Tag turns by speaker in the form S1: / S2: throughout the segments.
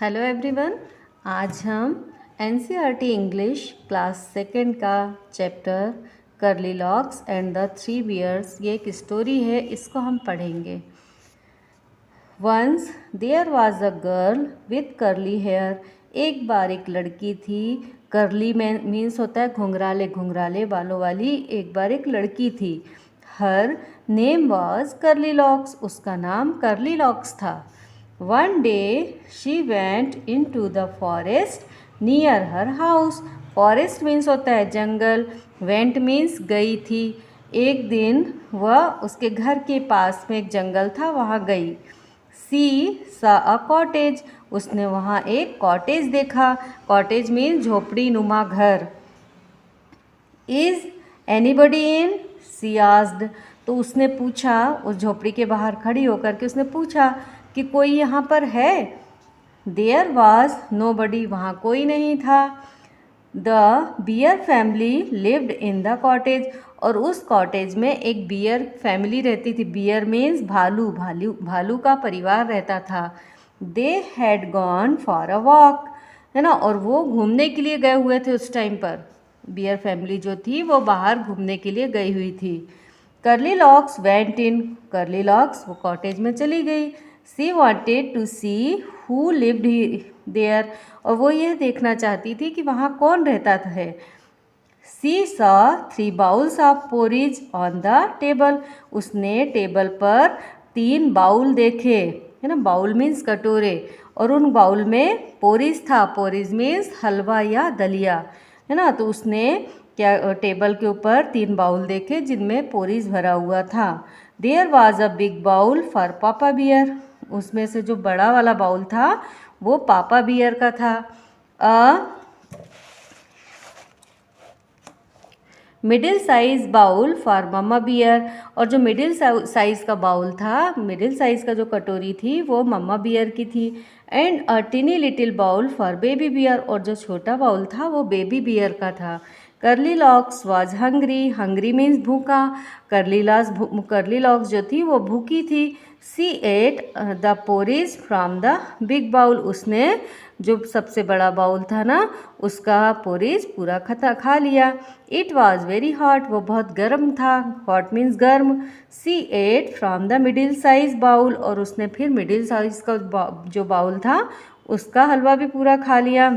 S1: Hello everyone. आज हम NCERT English class second का chapter Curly Locks and the three bears, ये एक स्टोरी है, इसको हम पढ़ेंगे। Once there was a girl with curly hair. एक बार एक लड़की थी। कर्ली मीन्स होता है घुंघराले घुंघराले बालों वाली। एक बार एक लड़की थी। Her name was curly locks. उसका नाम कर्ली लॉक्स था। One day she went into the forest near her house. Forest means होता है जंगल, went means गई थी। एक दिन वह उसके घर के पास में एक जंगल था, वहाँ गई। She saw a cottage. उसने वहाँ एक कॉटेज देखा। कॉटेज मीन्स झोपड़ी नुमा घर। Is anybody in? She asked. तो उसने पूछा, उस झोपड़ी के बाहर खड़ी होकर के उसने पूछा कि कोई यहाँ पर है। देयर वॉज नो बडी। वहाँ कोई नहीं था। The bear family lived in the cottage. और उस कॉटेज में एक बियर फैमिली रहती थी। बियर मीन्स भालू। भालू का परिवार रहता था। They had gone for a walk, है ना। और वो घूमने के लिए गए हुए थे उस टाइम पर। बियर फैमिली जो थी वो बाहर घूमने के लिए गई हुई थी। Curly Locks went in. Curly Locks वो कॉटेज में चली गई। She wanted to see who lived there. और वो यह देखना चाहती थी कि वहाँ कौन रहता था। She saw 3 bowls of porridge on the table. उसने टेबल पर 3 बाउल देखे, है ना। बाउल मीन्स कटोरे। और उन बाउल में पोरिज था। पोरिज मीन्स हलवा या दलिया, है ना। तो उसने क्या टेबल के ऊपर 3 बाउल देखे जिनमें पोरिज भरा हुआ था। There was a big bowl for papa bear. उसमें से जो बड़ा वाला बाउल था वो पापा बियर का था। Middle size bowl for mamma bear. और जो मिडिल साइज का बाउल था, मिडिल साइज का जो कटोरी थी वो मम्मा बियर की थी। And a tiny little bowl for baby bear. और जो छोटा बाउल था वो बेबी बियर का था। Curly locks was hungry. Hungry means भूखा। कर्ली लॉक्स जो थी वो भूखी थी। She ate the porridge from the big bowl. उसने जो सबसे बड़ा बाउल था ना उसका पोरिज पूरा खा लिया। It was very hot. वो बहुत गर्म था। हॉट मीन्स गर्म। She ate from the middle size bowl. और उसने फिर मिडिल साइज का जो बाउल था उसका हलवा भी पूरा खा लिया।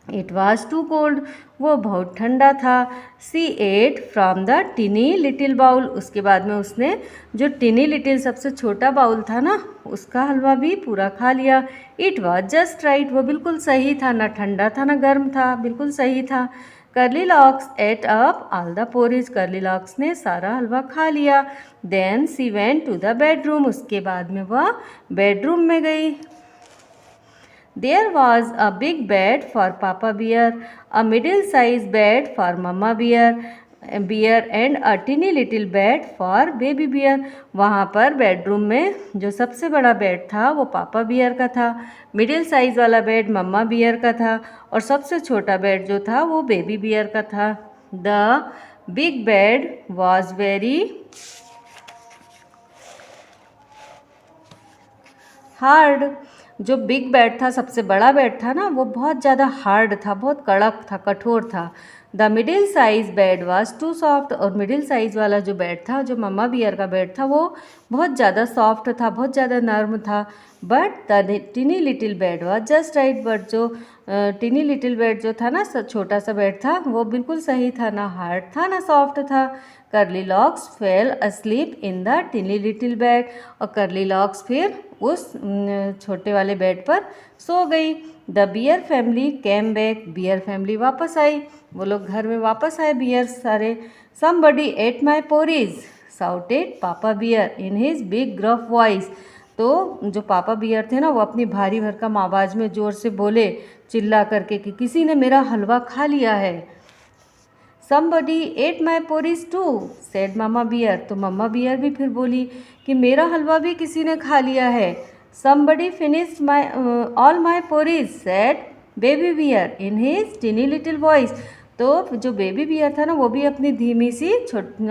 S1: It was too cold. वो बहुत ठंडा था। She ate from the tiny little bowl. उसके बाद में उसने जो टिनी लिटिल सबसे छोटा बाउल था ना उसका हलवा भी पूरा खा लिया। It was just right. वो बिल्कुल सही था, ना ठंडा था ना गर्म था, बिल्कुल सही था। Curly Locks ate up all the porridge. Curly Locks ने सारा हलवा खा लिया। Then she went to the bedroom. उसके बाद में वह बेडरूम में गई। There was a big bed for Papa Bear, a middle-sized bed for Mama Bear, and a teeny little bed for Baby Bear. वहाँ पर बेडरूम में जो सबसे बड़ा बेड था वो पापा बियर का था, मिडिल साइज वाला बेड मम्मा बियर का था और सबसे छोटा बेड जो था वो बेबी बियर का था। The big bed was very hard. जो बिग बेड था, सबसे बड़ा बेड था ना, वो बहुत ज़्यादा हार्ड था, बहुत कड़क था, कठोर था। The middle size bed was too soft. और मिडिल साइज वाला जो बेड था, जो मम्मा बियर का बेड था, वो बहुत ज़्यादा सॉफ्ट था, बहुत ज़्यादा नर्म था। But the tiny little bed was just right. But जो टिनी लिटिल बेड जो था ना, छोटा सा बेड था, वो बिल्कुल सही था, ना हार्ड था ना सॉफ्ट था। Curly locks fail asleep in the tiny little bed. और कर्ली लॉक्स फिर उस छोटे वाले बेड पर सो गई। The bear family came back. Beer family वापस आई। वो लोग घर में वापस आए बियर सारे। Somebody ate my porridge shouted papa bear in his big gruff voice. तो जो पापा बियर थे ना वो अपनी भारी भरकम आवाज़ में ज़ोर से बोले, चिल्ला करके, कि किसी ने मेरा हलवा खा लिया है। Somebody ate my porridge too, said mamma bear. तो मम्मा बियर भी फिर बोली कि मेरा हलवा भी किसी ने खा लिया है। Somebody finished all my porridge, said baby bear in his teeny little voice। तो जो बेबी बियर था ना वो भी अपनी धीमी सी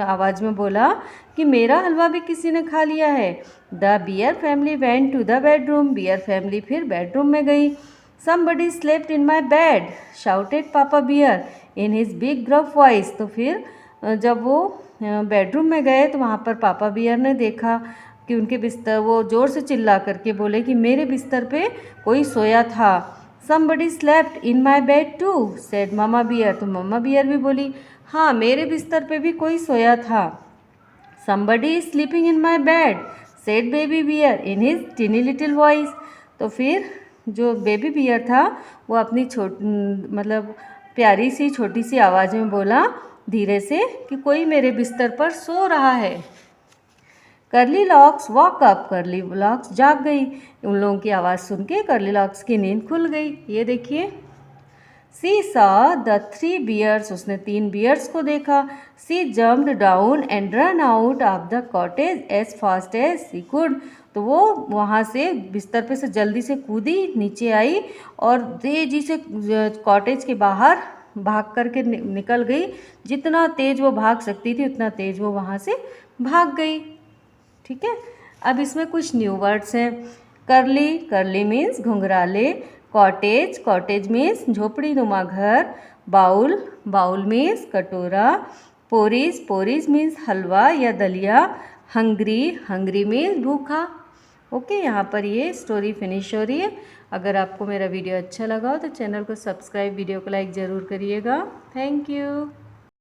S1: आवाज़ में बोला कि मेरा हलवा भी किसी ने खा लिया है। The bear family went to the bedroom. Bear family फिर बेडरूम में गई। Somebody slept in my bed, shouted papa bear in his big gruff voice. तो फिर जब वो बेडरूम में गए तो वहाँ पर पापा बियर ने देखा कि उनके बिस्तर, वो ज़ोर से चिल्ला करके बोले कि मेरे बिस्तर पे कोई सोया था। Somebody slept in my bed too, said mamma bear. तो मम्मा बियर भी बोली हाँ मेरे बिस्तर पे भी कोई सोया था। Somebody is sleeping in my bed, said baby bear in his teeny little voice। तो फिर जो बेबी बियर था वो अपनी मतलब प्यारी सी छोटी सी आवाज़ में बोला धीरे से कि कोई मेरे बिस्तर पर सो रहा है। Curly locks walk up, curly locks जाग गई। उन लोगों की आवाज़ सुन के कर्ली लॉक्स की नींद खुल गई। ये देखिए, सी सॉ द 3 बियर्स, उसने 3 बियर्स को देखा। She jumped down and run out of the cottage as fast as she could. तो वो वहाँ से बिस्तर पे से जल्दी से कूदी, नीचे आई और तेजी से कॉटेज के बाहर भाग करके निकल गई। जितना तेज वो भाग सकती थी उतना तेज वो वहाँ से भाग गई। ठीक है, अब इसमें कुछ न्यू वर्ड्स हैं। कर्ली, कर्ली मीन्स घुंघराले। कॉटेज, कॉटेज मीन्स झोपड़ी नुमा घर। बाउल, बाउल मीन्स कटोरा। पोरीज, पोरीज मीन्स हलवा या दलिया। हंग्री, हंग्री मीन्स भूखा। ओके, यहाँ पर ये स्टोरी फिनिश हो रही है। अगर आपको मेरा वीडियो अच्छा लगा हो तो चैनल को सब्सक्राइब, वीडियो को लाइक ज़रूर करिएगा। Thank you.